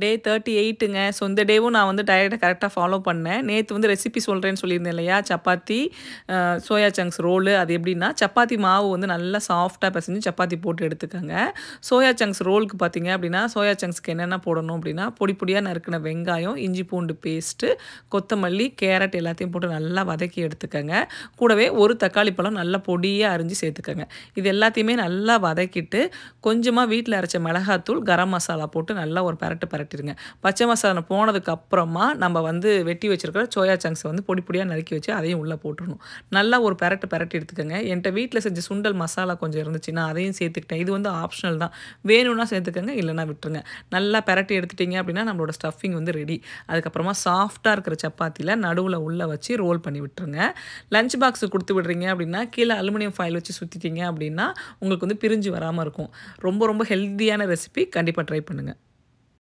டே 38ங்க. So இந்த டேவும் நான் வந்து டயட்ட கரெக்ட்டா ஃபாலோ பண்ணேன். நேத்து வந்து ரெசிபி சொல்றேன்னு சொல்லியிருந்தேன் இல்லையா? Chapati, soya chunks roll. அது எப்படின்னா, சப்பாத்தி மாவு வந்து நல்லா சாஃப்ட்டா பெசஞ்சு சப்பாத்தி போட்டு எடுத்துக்கங்க. சோயா சங்க்ஸ் ரோலுக்கு பார்த்தீங்க அப்படின்னா, சோயா சங்க்ஸ்க்கு என்னென்ன போடணும் அப்படின்னா, பொடி பொடியா நறுக்குன வெங்காயம், இஞ்சி பூண்டு பேஸ்ட்டு, கொத்தமல்லி, கேரட் எல்லாத்தையும் போட்டு நல்லா வதக்கி எடுத்துக்கங்க. கூடவே ஒரு தக்காளி பழம் நல்லா பொடியா அரிஞ்சு சேர்த்துக்கங்க. இது எல்லாத்தையுமே நல்லா வதக்கிட்டு, கொஞ்சமா வீட்ல அரைச்ச மிளகாத்தூள், கரம் மசாலா போட்டு நல்லா ஒரு பெரட்டுருங்க. பச்சை மசாலா போனதுக்கு அப்புறமா நம்ம வந்து வெட்டி வச்சிருக்கிற சோயா சங்க்ஸை வந்து பொடி பொடியா நறுக்கி வச்சு அதையும் உள்ள போட்டுறணும். நல்லா ஒரு பெரட்டி எடுத்துக்கங்க. என்கிட்ட வீட்ல செஞ்ச சுண்டல் மசாலா கொஞ்சம் இருந்துச்சு. நான் அதையும் சேர்த்துக்கிட்டேன். இது வந்து ஆப்ஷனல் தான். வேணும்னா சேர்த்துக்கங்க, இல்லைன்னா விட்டுருங்க. நல்லா பெரட்டி எடுத்துட்டீங்க அப்படின்னா நம்மளோட ஸ்டஃபிங் வந்து ரெடி. அதுக்கப்புறமா சாஃப்ட்டா இருக்கிற சப்பாத்தில நடுவுல உள்ள வச்சு ரோல் பண்ணி விட்டுருங்க. லஞ்ச் பாக்ஸ் குடுத்து விடுறீங்க அப்படின்னா, கீழ அலுமினியம் ஃபாயில் வச்சு சுத்திட்டீங்க அப்படின்னா, உங்களுக்கு வந்து பிரிஞ்சு வராம இருக்கும். ரொம்ப ரொம்ப ஹெல்தியான ரெசிபி. கண்டிப்பா ட்ரை பண்ணுங்க.